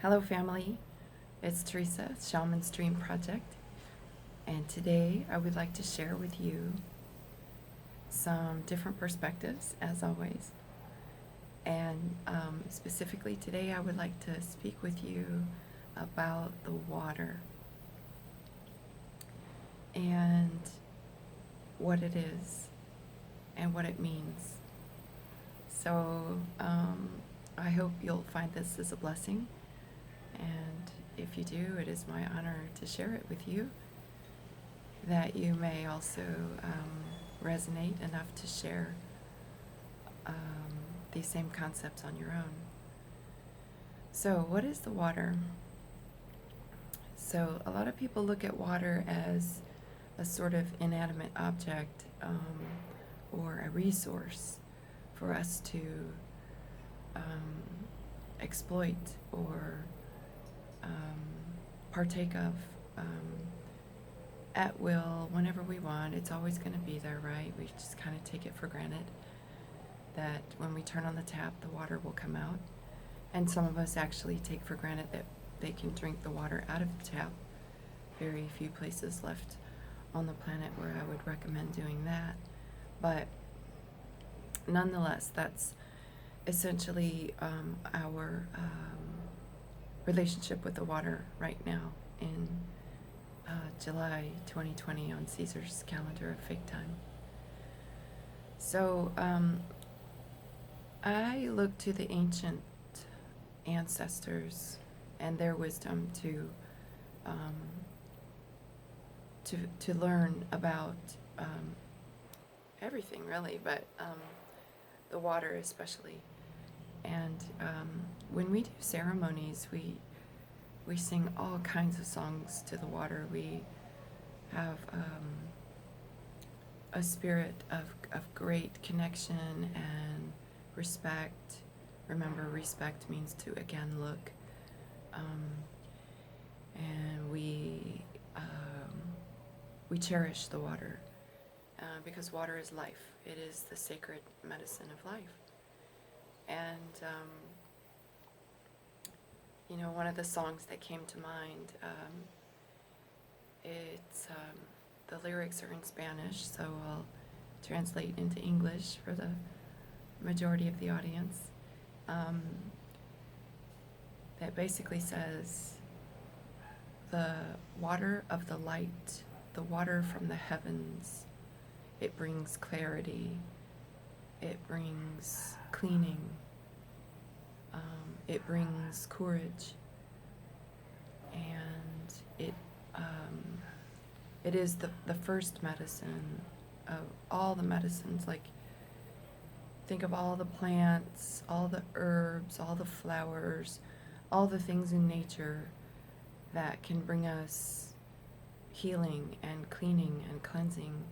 Hello family, it's Teresa, Shaman's Dream Project, and today I would like to share with you some different perspectives as always. And specifically today I would like to speak with you about the water and what it is and what it means. So I hope you'll find this as a blessing. And if you do, it is my honor to share it with you, that you may also resonate enough to share these same concepts on your own. So what is the water? So a lot of people look at water as a sort of inanimate object or a resource for us to exploit or partake of at will whenever we want. It's always going to be there, right? We just kind of take it for granted that when we turn on the tap, the water will come out. And some of us actually take for granted that they can drink the water out of the tap. Very few places left on the planet where I would recommend doing that. But nonetheless, that's essentially our relationship with the water right now in July 2020 on Caesar's calendar of fake time. So I look to the ancient ancestors and their wisdom to learn about everything really, but the water especially. And when we do ceremonies, we sing all kinds of songs to the water. We have a spirit of great connection and respect. Remember, respect means to again look. And we cherish the water because water is life. It is the sacred medicine of life. And one of the songs that came to mind, it's the lyrics are in Spanish, so I'll translate into English for the majority of the audience. That basically says, the water of the light, the water from the heavens, it brings clarity, it brings cleaning, it brings courage, and it is the first medicine of all the medicines. Like, think of all the plants, all the herbs, all the flowers, all the things in nature that can bring us healing and cleaning and cleansing.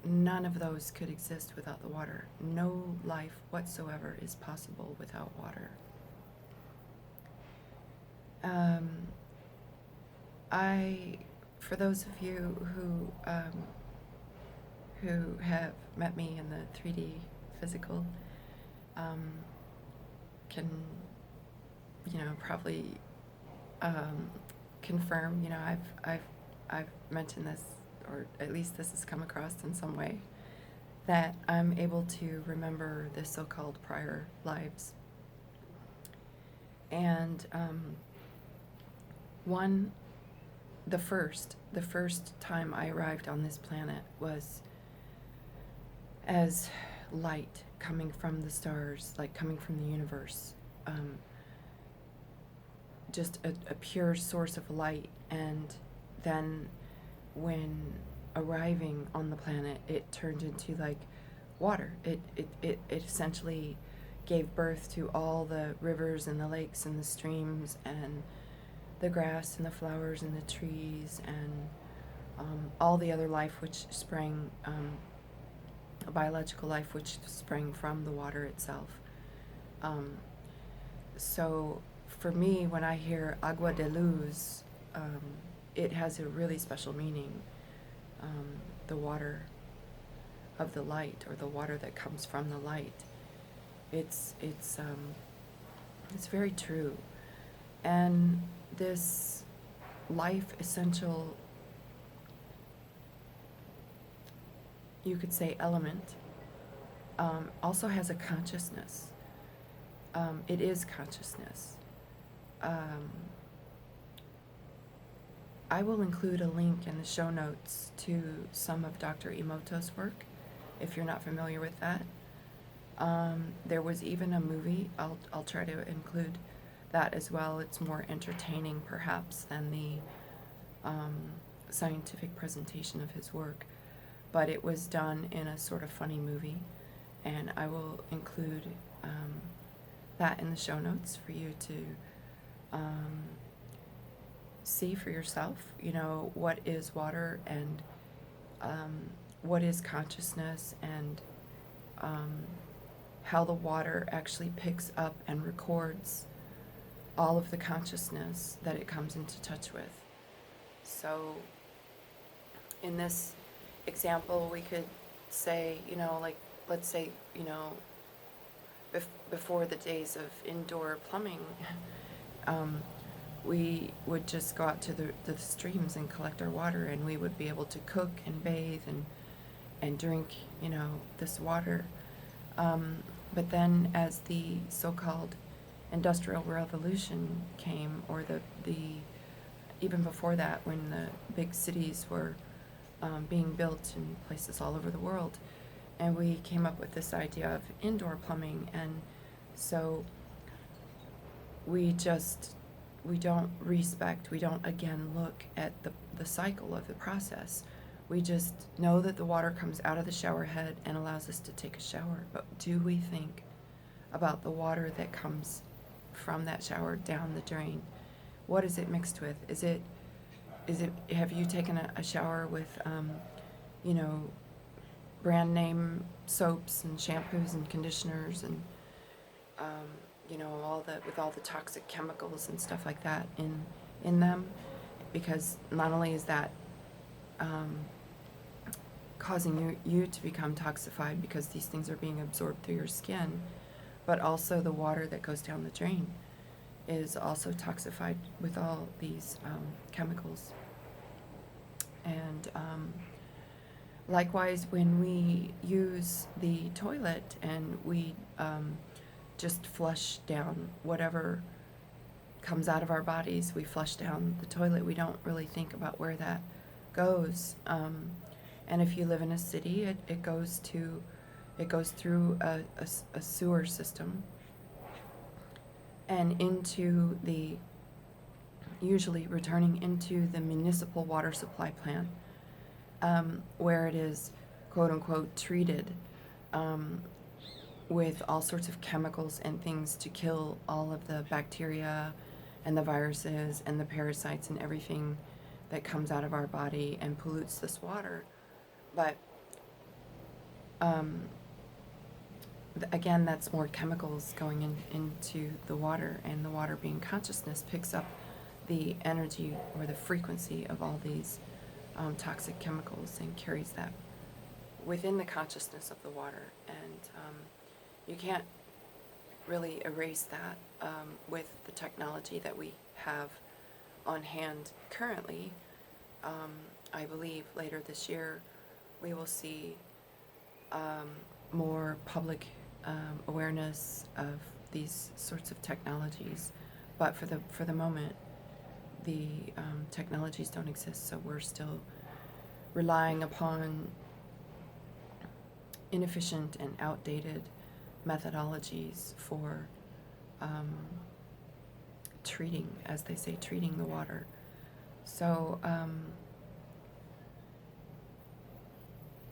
None of those could exist without the water. No life whatsoever is possible without water. For those of you who have met me in the 3D physical, can probably confirm. I've mentioned this, or at least this has come across in some way, that I'm able to remember the so-called prior lives. And the first time I arrived on this planet was as light coming from the stars, like coming from the universe. Just a pure source of light. And then when arriving on the planet, it turned into like water. It essentially gave birth to all the rivers and the lakes and the streams and the grass and the flowers and the trees and all the other life which sprang, biological life which sprang from the water itself. So for me, when I hear agua de luz, it has a really special meaning. The water of the light, or the water that comes from the light. It's very true. And this life essential, you could say, element also has a consciousness. It is consciousness. I will include a link in the show notes to some of Dr. Emoto's work, if you're not familiar with that. There was even a movie. I'll try to include that as well. It's more entertaining, perhaps, than the scientific presentation of his work, but it was done in a sort of funny movie, and I will include that in the show notes for you to see for yourself, what is water, and what is consciousness, and how the water actually picks up and records all of the consciousness that it comes into touch with. So in this example, we could say, let's say, before the days of indoor plumbing, we would just go out to the streams and collect our water, and we would be able to cook and bathe and drink, this water. But then as the so-called Industrial Revolution came, or the even before that, when the big cities were being built in places all over the world, and we came up with this idea of indoor plumbing, and so we don't re-spect, we don't again look at the cycle of the process. We just know that the water comes out of the shower head and allows us to take a shower. But do we think about the water that comes from that shower down the drain? What is it mixed with? Have you taken a shower with, brand name soaps and shampoos and conditioners and, with all the toxic chemicals and stuff like that in them? Because not only is that causing you to become toxified because these things are being absorbed through your skin, but also the water that goes down the drain is also toxified with all these chemicals. And likewise, when we use the toilet and we just flush down whatever comes out of our bodies, we flush down the toilet. We don't really think about where that goes. And if you live in a city, it goes through a sewer system and usually returning into the municipal water supply plant, where it is quote unquote treated with all sorts of chemicals and things to kill all of the bacteria and the viruses and the parasites and everything that comes out of our body and pollutes this water. But again, that's more chemicals going into the water, and the water, being consciousness, picks up the energy or the frequency of all these toxic chemicals and carries that within the consciousness of the water. And you can't really erase that with the technology that we have on hand currently. I believe later this year we will see more public awareness of these sorts of technologies, but for the moment, the technologies don't exist, so we're still relying upon inefficient and outdated methodologies for treating, as they say, treating the water. So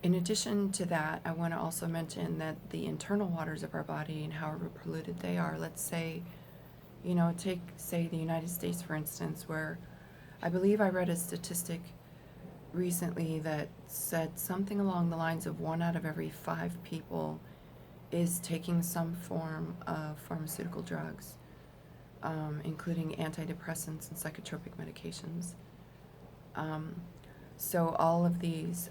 in addition to that, I want to also mention that the internal waters of our body and however polluted they are, let's say, take, say, the United States, for instance, where I believe I read a statistic recently that said something along the lines of 1 out of every 5 people is taking some form of pharmaceutical drugs, including antidepressants and psychotropic medications. So all of these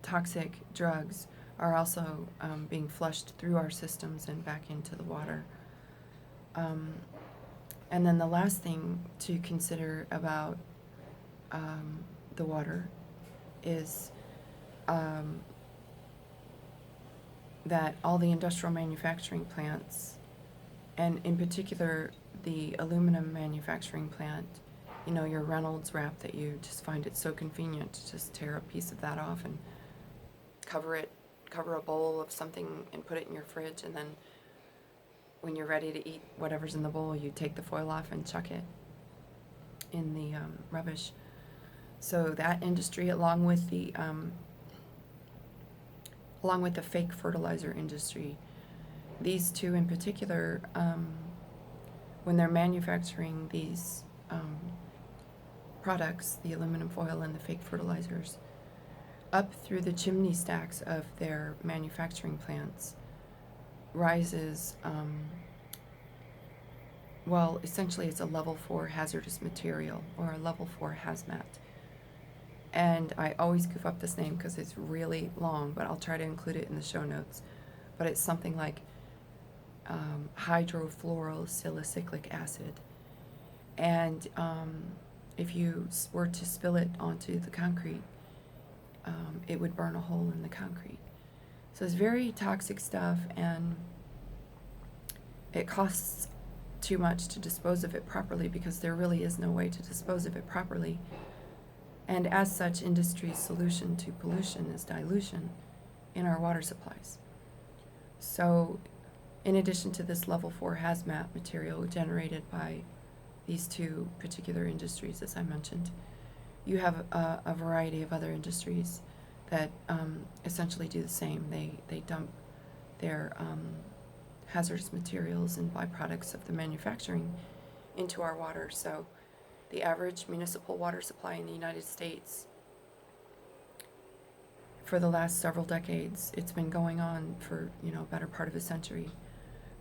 toxic drugs are also being flushed through our systems and back into the water. And then the last thing to consider about the water is that all the industrial manufacturing plants, and in particular the aluminum manufacturing plant, you know, your Reynolds wrap that you just find it so convenient to just tear a piece of that off and cover a bowl of something and put it in your fridge, and then when you're ready to eat whatever's in the bowl, you take the foil off and chuck it in the rubbish. So that industry, along with the fake fertilizer industry, these two in particular, when they're manufacturing these products, the aluminum foil and the fake fertilizers, up through the chimney stacks of their manufacturing plants rises, well, essentially it's a level 4 hazardous material, or a level 4 hazmat. And I always goof up this name because it's really long, but I'll try to include it in the show notes. But it's something like hydrofluorosilicic acid. And if you were to spill it onto the concrete, it would burn a hole in the concrete. So it's very toxic stuff, and it costs too much to dispose of it properly because there really is no way to dispose of it properly. And as such, industry's solution to pollution is dilution in our water supplies. So in addition to this level 4 hazmat material generated by these two particular industries, as I mentioned, you have a variety of other industries that essentially do the same. They dump their hazardous materials and byproducts of the manufacturing into our water. So the average municipal water supply in the United States, for the last several decades, it's been going on for, you know, better part of a century.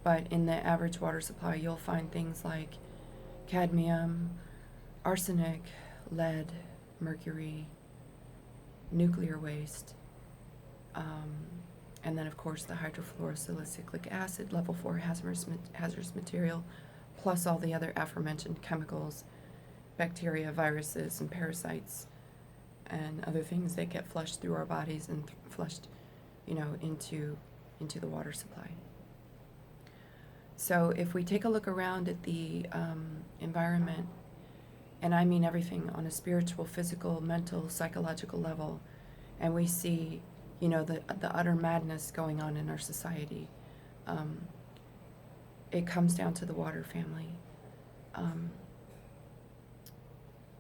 But in the average water supply, you'll find things like cadmium, arsenic, lead, mercury, nuclear waste, and then of course the hydrofluorosilicic acid, level 4 hazardous material, plus all the other aforementioned chemicals, bacteria, viruses, and parasites, and other things that get flushed through our bodies and flushed, you know, into the water supply. So if we take a look around at the environment, and I mean everything on a spiritual, physical, mental, psychological level, and we see, you know, the utter madness going on in our society, it comes down to the water family.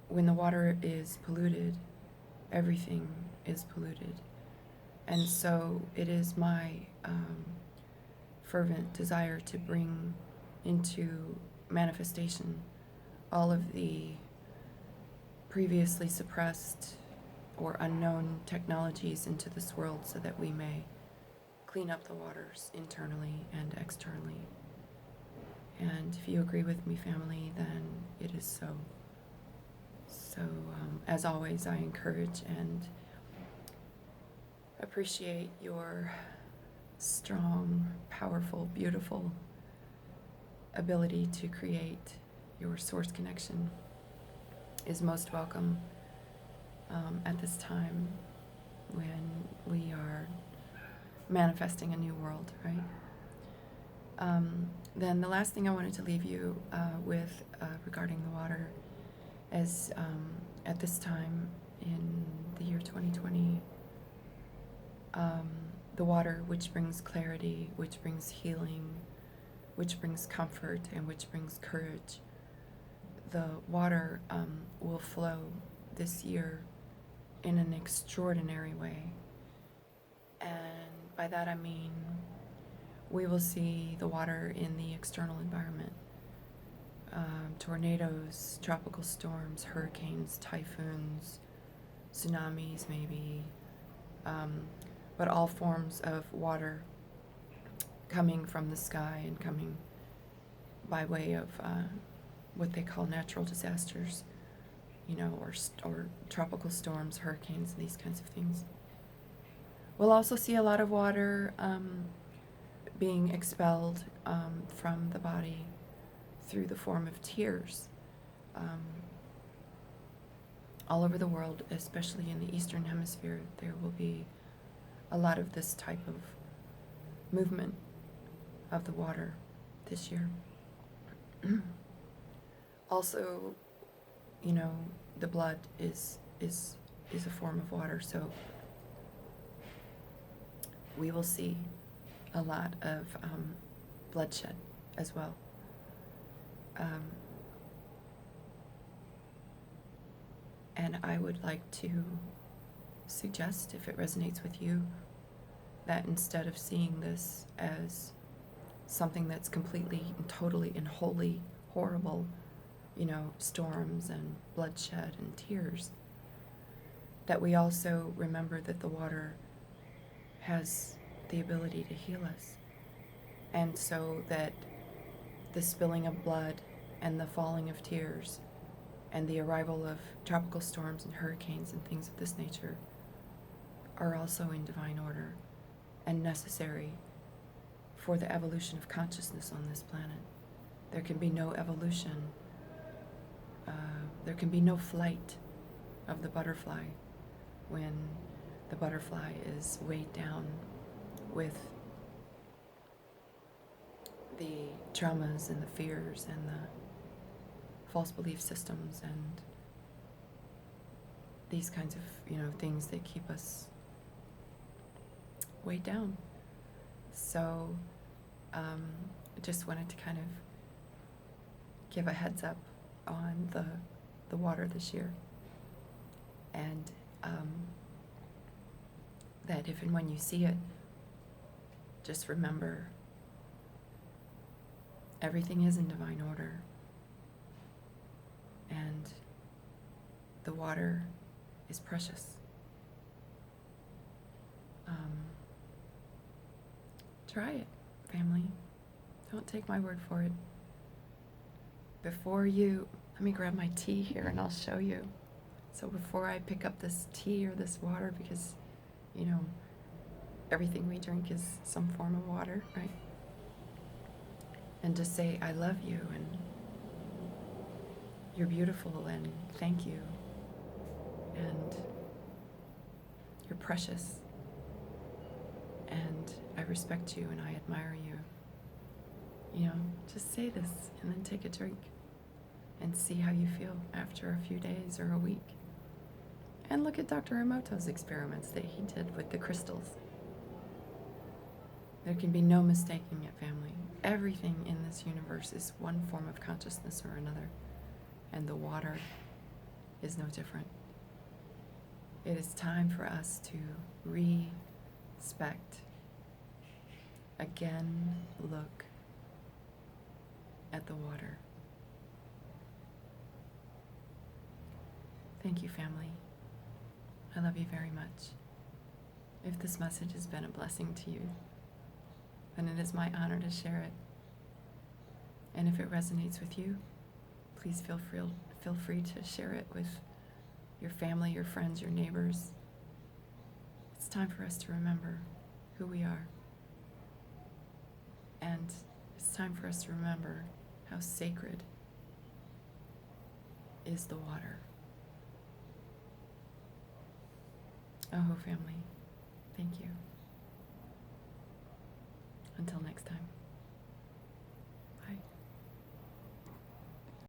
When the water is polluted, everything is polluted. And so it is my fervent desire to bring into manifestation all of the previously suppressed or unknown technologies into this world so that we may clean up the waters internally and externally. And if you agree with me, family, then it is so. So, as always, I encourage and appreciate your strong, powerful, beautiful ability to create. Your source connection is most welcome at this time when we are manifesting a new world, right? Then the last thing I wanted to leave you with regarding the water is at this time in the year 2020, the water, which brings clarity, which brings healing, which brings comfort, and which brings courage, the water will flow this year in an extraordinary way. And by that I mean we will see the water in the external environment. Tornadoes, tropical storms, hurricanes, typhoons, tsunamis maybe, but all forms of water coming from the sky and coming by way of what they call natural disasters, you know, or tropical storms, hurricanes, these kinds of things. We'll also see a lot of water being expelled from the body through the form of tears. All over the world, especially in the Eastern Hemisphere, there will be a lot of this type of movement of the water this year. Also, the blood is a form of water, so we will see a lot of bloodshed as well. And I would like to suggest, if it resonates with you, that instead of seeing this as something that's completely and totally and wholly horrible, storms and bloodshed and tears, that we also remember that the water has the ability to heal us. And so that the spilling of blood and the falling of tears and the arrival of tropical storms and hurricanes and things of this nature are also in divine order and necessary for the evolution of consciousness on this planet. There can be no evolution, there can be no flight of the butterfly when the butterfly is weighed down with the traumas and the fears and the false belief systems and these kinds of things that keep us weighed down. So I just wanted to kind of give a heads up on the water this year, and that if and when you see it, just remember everything is in divine order, and the water is precious. Try it, family. Don't take my word for it. Let me grab my tea here and I'll show you. So before I pick up this tea or this water, because, everything we drink is some form of water, right? And just say, I love you, and you're beautiful, and thank you, and you're precious, and I respect you, and I admire you. Just say this, and then take a drink, and see how you feel after a few days or a week. And look at Dr. Emoto's experiments that he did with the crystals. There can be no mistaking it, family. Everything in this universe is one form of consciousness or another, and the water is no different. It is time for us to re-spect. Again, look at the water. Thank you, family. I love you very much. If this message has been a blessing to you, then it is my honor to share it. And if it resonates with you, please feel free to share it with your family, your friends, your neighbors. It's time for us to remember who we are. And it's time for us to remember how sacred is the water. Oh, family, thank you. Until next time.